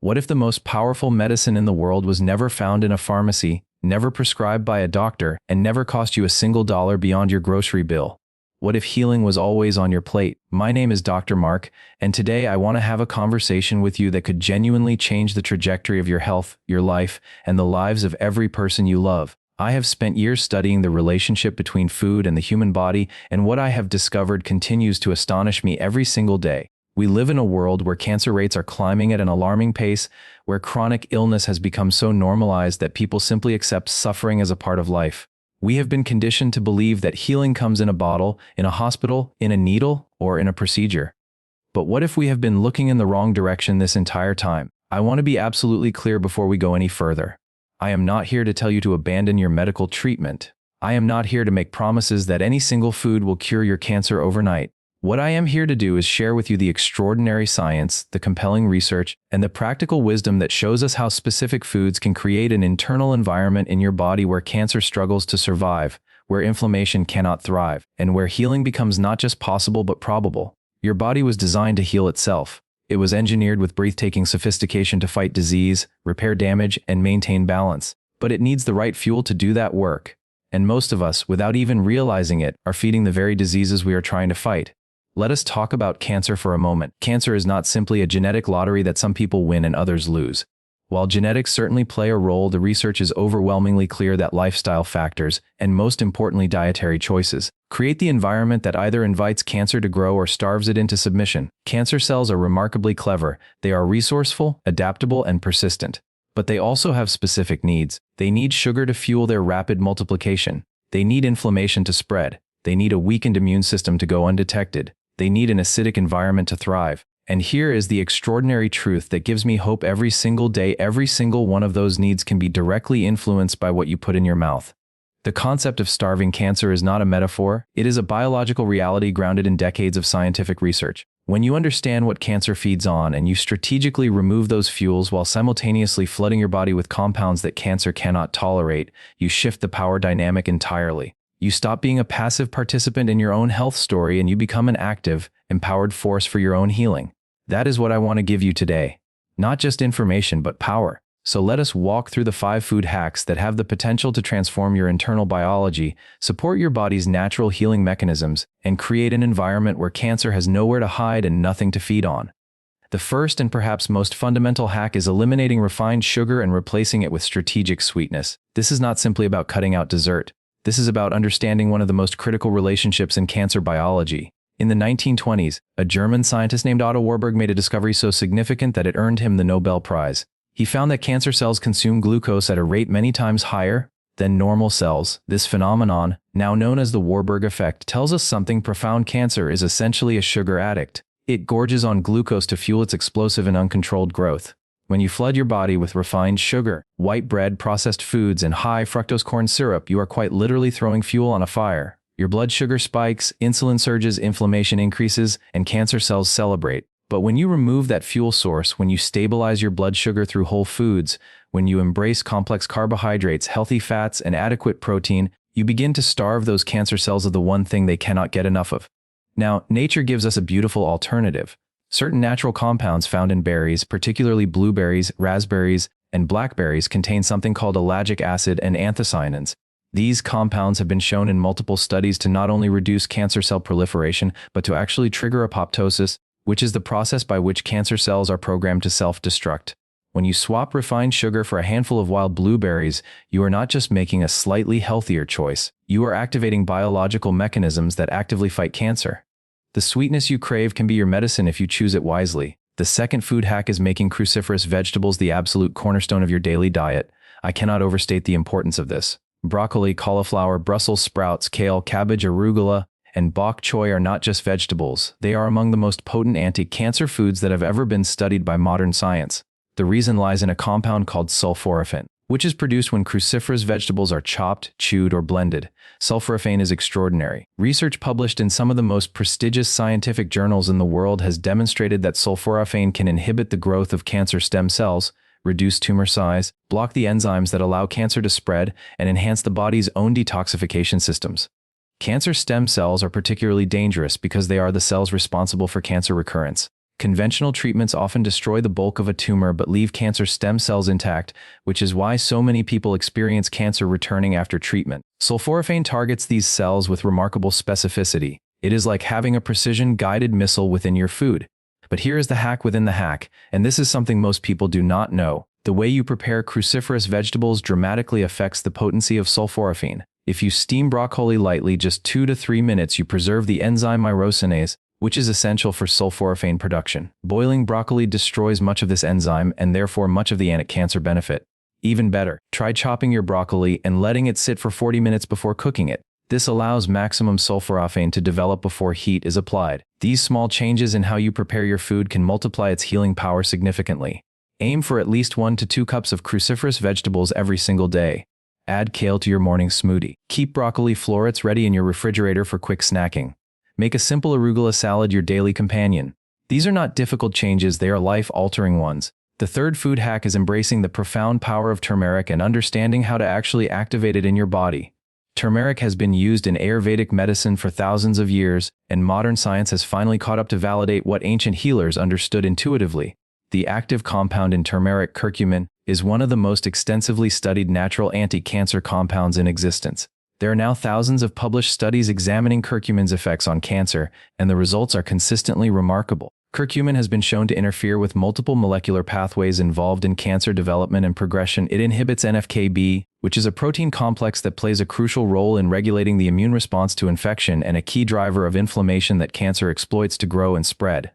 What if the most powerful medicine in the world was never found in a pharmacy, never prescribed by a doctor, and never cost you a single dollar beyond your grocery bill? What if healing was always on your plate? My name is Dr. Mark, and today I want to have a conversation with you that could genuinely change the trajectory of your health, your life, and the lives of every person you love. I have spent years studying the relationship between food and the human body, and what I have discovered continues to astonish me every single day. We live in a world where cancer rates are climbing at an alarming pace, where chronic illness has become so normalized that people simply accept suffering as a part of life. We have been conditioned to believe that healing comes in a bottle, in a hospital, in a needle, or in a procedure. But what if we have been looking in the wrong direction this entire time? I want to be absolutely clear before we go any further. I am not here to tell you to abandon your medical treatment. I am not here to make promises that any single food will cure your cancer overnight. What I am here to do is share with you the extraordinary science, the compelling research, and the practical wisdom that shows us how specific foods can create an internal environment in your body where cancer struggles to survive, where inflammation cannot thrive, and where healing becomes not just possible but probable. Your body was designed to heal itself. It was engineered with breathtaking sophistication to fight disease, repair damage, and maintain balance. But it needs the right fuel to do that work. And most of us, without even realizing it, are feeding the very diseases we are trying to fight. Let us talk about cancer for a moment. Cancer is not simply a genetic lottery that some people win and others lose. While genetics certainly play a role, the research is overwhelmingly clear that lifestyle factors, and most importantly dietary choices, create the environment that either invites cancer to grow or starves it into submission. Cancer cells are remarkably clever. They are resourceful, adaptable, and persistent. But they also have specific needs. They need sugar to fuel their rapid multiplication. They need inflammation to spread. They need a weakened immune system to go undetected. They need an acidic environment to thrive. And here is the extraordinary truth that gives me hope every single day. Every single one of those needs can be directly influenced by what you put in your mouth. The concept of starving cancer is not a metaphor. It is a biological reality grounded in decades of scientific research. When you understand what cancer feeds on and you strategically remove those fuels while simultaneously flooding your body with compounds that cancer cannot tolerate, you shift the power dynamic entirely. You stop being a passive participant in your own health story and you become an active, empowered force for your own healing. That is what I want to give you today. Not just information, but power. So let us walk through the 5 food hacks that have the potential to transform your internal biology, support your body's natural healing mechanisms, and create an environment where cancer has nowhere to hide and nothing to feed on. The first and perhaps most fundamental hack is eliminating refined sugar and replacing it with strategic sweetness. This is not simply about cutting out dessert. This is about understanding one of the most critical relationships in cancer biology. In the 1920s, a German scientist named Otto Warburg made a discovery so significant that it earned him the Nobel Prize. He found that cancer cells consume glucose at a rate many times higher than normal cells. This phenomenon, now known as the Warburg effect, tells us something profound. Cancer is essentially a sugar addict. It gorges on glucose to fuel its explosive and uncontrolled growth. When you flood your body with refined sugar, white bread, processed foods, and high fructose corn syrup, you are quite literally throwing fuel on a fire. Your blood sugar spikes, insulin surges, inflammation increases, and cancer cells celebrate. But when you remove that fuel source, when you stabilize your blood sugar through whole foods, when you embrace complex carbohydrates, healthy fats, and adequate protein, you begin to starve those cancer cells of the one thing they cannot get enough of. Now, nature gives us a beautiful alternative. Certain natural compounds found in berries, particularly blueberries, raspberries, and blackberries, contain something called ellagic acid and anthocyanins. These compounds have been shown in multiple studies to not only reduce cancer cell proliferation, but to actually trigger apoptosis, which is the process by which cancer cells are programmed to self-destruct. When you swap refined sugar for a handful of wild blueberries, you are not just making a slightly healthier choice. You are activating biological mechanisms that actively fight cancer. The sweetness you crave can be your medicine if you choose it wisely. The second food hack is making cruciferous vegetables the absolute cornerstone of your daily diet. I cannot overstate the importance of this. Broccoli, cauliflower, Brussels sprouts, kale, cabbage, arugula, and bok choy are not just vegetables. They are among the most potent anti-cancer foods that have ever been studied by modern science. The reason lies in a compound called sulforaphane, which is produced when cruciferous vegetables are chopped, chewed, or blended. Sulforaphane is extraordinary. Research published in some of the most prestigious scientific journals in the world has demonstrated that sulforaphane can inhibit the growth of cancer stem cells, reduce tumor size, block the enzymes that allow cancer to spread, and enhance the body's own detoxification systems. Cancer stem cells are particularly dangerous because they are the cells responsible for cancer recurrence. Conventional treatments often destroy the bulk of a tumor but leave cancer stem cells intact, which is why so many people experience cancer returning after treatment. Sulforaphane targets these cells with remarkable specificity. It is like having a precision-guided missile within your food. But here is the hack within the hack, and this is something most people do not know. The way you prepare cruciferous vegetables dramatically affects the potency of sulforaphane. If you steam broccoli lightly just 2 to 3 minutes, you preserve the enzyme myrosinase, which is essential for sulforaphane production. Boiling broccoli destroys much of this enzyme and therefore much of the anti-cancer benefit. Even better, try chopping your broccoli and letting it sit for 40 minutes before cooking it. This allows maximum sulforaphane to develop before heat is applied. These small changes in how you prepare your food can multiply its healing power significantly. Aim for at least 1 to 2 cups of cruciferous vegetables every single day. Add kale to your morning smoothie. Keep broccoli florets ready in your refrigerator for quick snacking. Make a simple arugula salad your daily companion. These are not difficult changes, they are life-altering ones. The third food hack is embracing the profound power of turmeric and understanding how to actually activate it in your body. Turmeric has been used in Ayurvedic medicine for thousands of years, and modern science has finally caught up to validate what ancient healers understood intuitively. The active compound in turmeric, curcumin, is one of the most extensively studied natural anti-cancer compounds in existence. There are now thousands of published studies examining curcumin's effects on cancer, and the results are consistently remarkable. Curcumin has been shown to interfere with multiple molecular pathways involved in cancer development and progression. It inhibits NF-κB, which is a protein complex that plays a crucial role in regulating the immune response to infection and a key driver of inflammation that cancer exploits to grow and spread.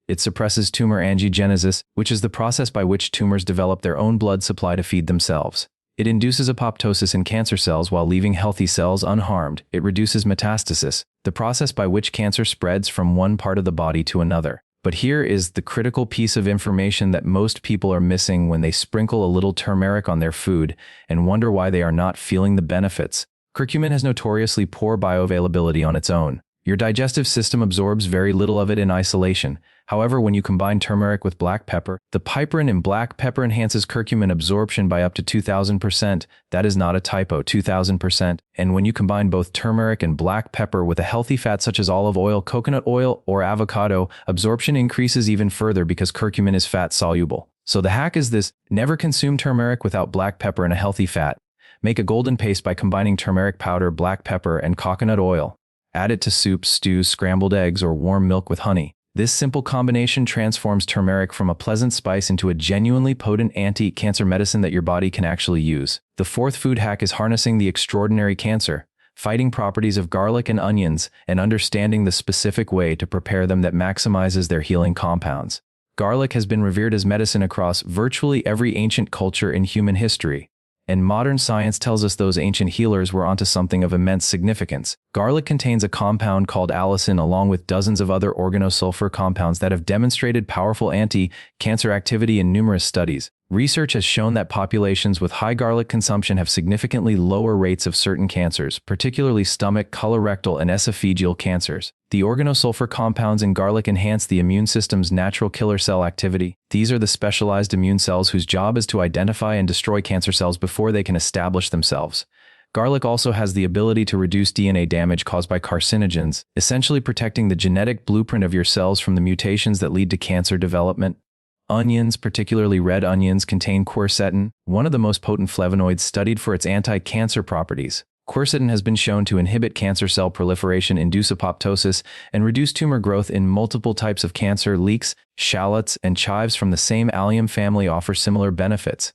It suppresses tumor angiogenesis, which is the process by which tumors develop their own blood supply to feed themselves. It induces apoptosis in cancer cells while leaving healthy cells unharmed. It reduces metastasis, the process by which cancer spreads from one part of the body to another. But here is the critical piece of information that most people are missing when they sprinkle a little turmeric on their food and wonder why they are not feeling the benefits. Curcumin has notoriously poor bioavailability on its own. Your digestive system absorbs very little of it in isolation. However, when you combine turmeric with black pepper, the piperine in black pepper enhances curcumin absorption by up to 2,000%. That is not a typo, 2,000%. And when you combine both turmeric and black pepper with a healthy fat such as olive oil, coconut oil, or avocado, absorption increases even further because curcumin is fat soluble. So the hack is this: never consume turmeric without black pepper and a healthy fat. Make a golden paste by combining turmeric powder, black pepper, and coconut oil. Add it to soups, stews, scrambled eggs, or warm milk with honey. This simple combination transforms turmeric from a pleasant spice into a genuinely potent anti-cancer medicine that your body can actually use. The fourth food hack is harnessing the extraordinary cancer-fighting properties of garlic and onions and understanding the specific way to prepare them that maximizes their healing compounds. Garlic has been revered as medicine across virtually every ancient culture in human history. And modern science tells us those ancient healers were onto something of immense significance. Garlic contains a compound called allicin along with dozens of other organosulfur compounds that have demonstrated powerful anti-cancer activity in numerous studies. Research has shown that populations with high garlic consumption have significantly lower rates of certain cancers, particularly stomach, colorectal, and esophageal cancers. The organosulfur compounds in garlic enhance the immune system's natural killer cell activity. These are the specialized immune cells whose job is to identify and destroy cancer cells before they can establish themselves. Garlic also has the ability to reduce DNA damage caused by carcinogens, essentially protecting the genetic blueprint of your cells from the mutations that lead to cancer development. Onions, particularly red onions, contain quercetin, one of the most potent flavonoids studied for its anti-cancer properties. Quercetin has been shown to inhibit cancer cell proliferation, induce apoptosis, and reduce tumor growth in multiple types of cancer. Leeks, shallots, and chives from the same allium family offer similar benefits.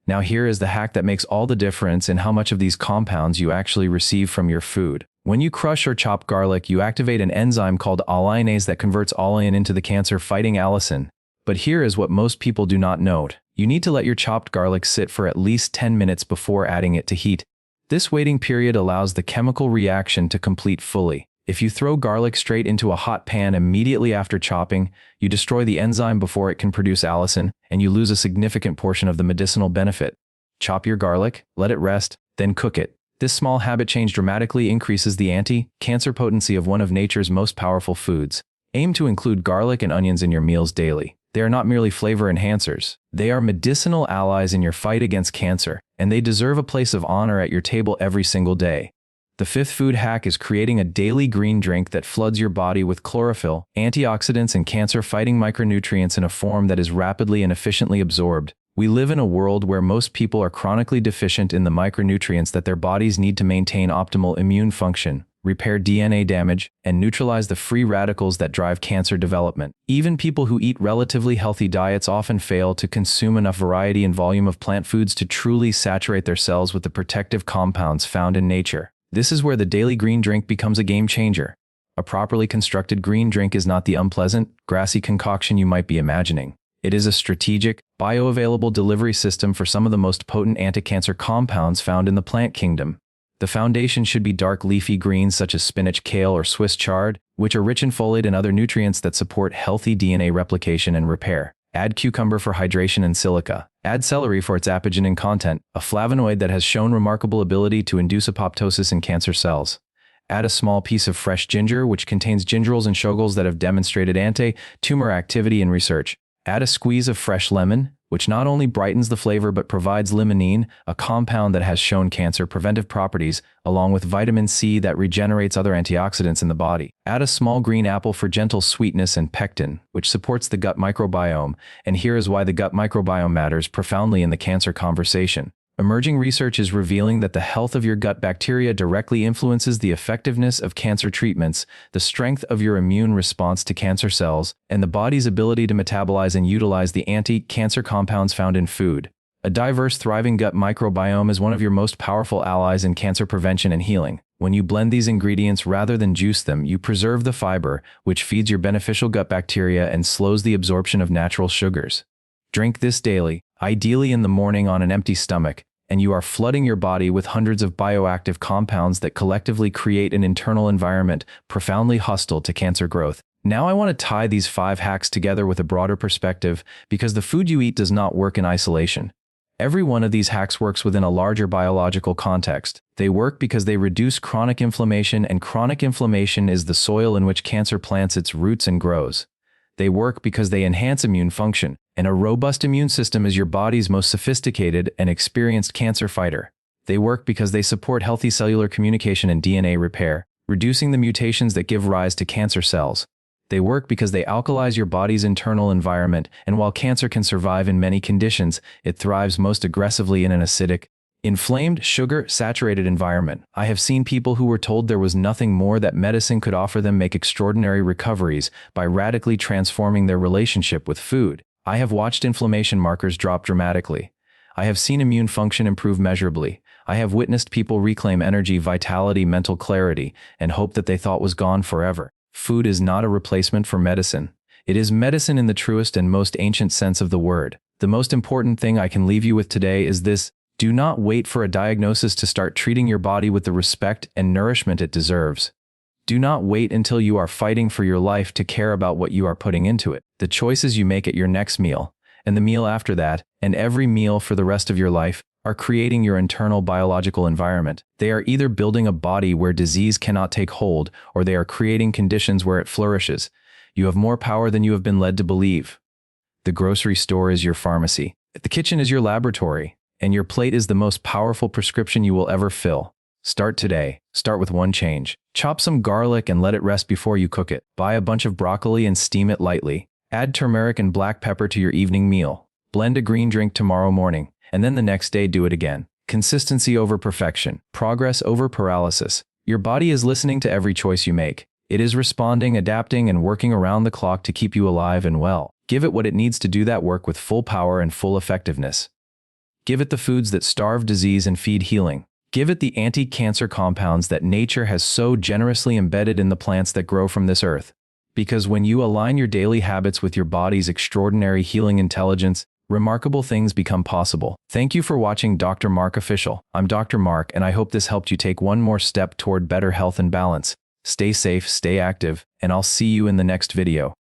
Now here is the hack that makes all the difference in how much of these compounds you actually receive from your food. When you crush or chop garlic, you activate an enzyme called alliinase that converts alliin into the cancer-fighting allicin. But here is what most people do not note. You need to let your chopped garlic sit for at least 10 minutes before adding it to heat. This waiting period allows the chemical reaction to complete fully. If you throw garlic straight into a hot pan immediately after chopping, you destroy the enzyme before it can produce allicin, and you lose a significant portion of the medicinal benefit. Chop your garlic, let it rest, then cook it. This small habit change dramatically increases the anti-cancer potency of one of nature's most powerful foods. Aim to include garlic and onions in your meals daily. They are not merely flavor enhancers. They are medicinal allies in your fight against cancer, and they deserve a place of honor at your table every single day. The fifth food hack is creating a daily green drink that floods your body with chlorophyll, antioxidants, and cancer-fighting micronutrients in a form that is rapidly and efficiently absorbed. We live in a world where most people are chronically deficient in the micronutrients that their bodies need to maintain optimal immune function, repair DNA damage, and neutralize the free radicals that drive cancer development. Even people who eat relatively healthy diets often fail to consume enough variety and volume of plant foods to truly saturate their cells with the protective compounds found in nature. This is where the daily green drink becomes a game changer. A properly constructed green drink is not the unpleasant, grassy concoction you might be imagining. It is a strategic, bioavailable delivery system for some of the most potent anti-cancer compounds found in the plant kingdom. The foundation should be dark leafy greens such as spinach, kale, or Swiss chard, which are rich in folate and other nutrients that support healthy DNA replication and repair. Add cucumber for hydration and silica. Add celery for its apigenin content, a flavonoid that has shown remarkable ability to induce apoptosis in cancer cells. Add a small piece of fresh ginger, which contains gingerols and shogals that have demonstrated anti-tumor activity in research. Add a squeeze of fresh lemon, which not only brightens the flavor but provides limonene, a compound that has shown cancer-preventive properties, along with vitamin C that regenerates other antioxidants in the body. Add a small green apple for gentle sweetness and pectin, which supports the gut microbiome, and here is why the gut microbiome matters profoundly in the cancer conversation. Emerging research is revealing that the health of your gut bacteria directly influences the effectiveness of cancer treatments, the strength of your immune response to cancer cells, and the body's ability to metabolize and utilize the anti-cancer compounds found in food. A diverse, thriving gut microbiome is one of your most powerful allies in cancer prevention and healing. When you blend these ingredients rather than juice them, you preserve the fiber, which feeds your beneficial gut bacteria and slows the absorption of natural sugars. Drink this daily, ideally in the morning on an empty stomach, and you are flooding your body with hundreds of bioactive compounds that collectively create an internal environment profoundly hostile to cancer growth. Now I want to tie these 5 hacks together with a broader perspective because the food you eat does not work in isolation. Every one of these hacks works within a larger biological context. They work because they reduce chronic inflammation, and chronic inflammation is the soil in which cancer plants its roots and grows. They work because they enhance immune function, and a robust immune system is your body's most sophisticated and experienced cancer fighter. They work because they support healthy cellular communication and DNA repair, reducing the mutations that give rise to cancer cells. They work because they alkalize your body's internal environment, and while cancer can survive in many conditions, it thrives most aggressively in an acidic, inflamed, sugar-saturated environment. I have seen people who were told there was nothing more that medicine could offer them make extraordinary recoveries by radically transforming their relationship with food. I have watched inflammation markers drop dramatically. I have seen immune function improve measurably. I have witnessed people reclaim energy, vitality, mental clarity, and hope that they thought was gone forever. Food is not a replacement for medicine. It is medicine in the truest and most ancient sense of the word. The most important thing I can leave you with today is this: do not wait for a diagnosis to start treating your body with the respect and nourishment it deserves. Do not wait until you are fighting for your life to care about what you are putting into it. The choices you make at your next meal, and the meal after that, and every meal for the rest of your life, are creating your internal biological environment. They are either building a body where disease cannot take hold, or they are creating conditions where it flourishes. You have more power than you have been led to believe. The grocery store is your pharmacy. The kitchen is your laboratory. And your plate is the most powerful prescription you will ever fill. Start today. Start with one change. Chop some garlic and let it rest before you cook it. Buy a bunch of broccoli and steam it lightly. Add turmeric and black pepper to your evening meal. Blend a green drink tomorrow morning, and then the next day do it again. Consistency over perfection. Progress over paralysis. Your body is listening to every choice you make. It is responding, adapting, and working around the clock to keep you alive and well. Give it what it needs to do that work with full power and full effectiveness. Give it the foods that starve disease and feed healing. Give it the anti-cancer compounds that nature has so generously embedded in the plants that grow from this earth. Because when you align your daily habits with your body's extraordinary healing intelligence, remarkable things become possible. Thank you for watching Dr. Mark Official. I'm Dr. Mark, and I hope this helped you take one more step toward better health and balance. Stay safe, stay active, and I'll see you in the next video.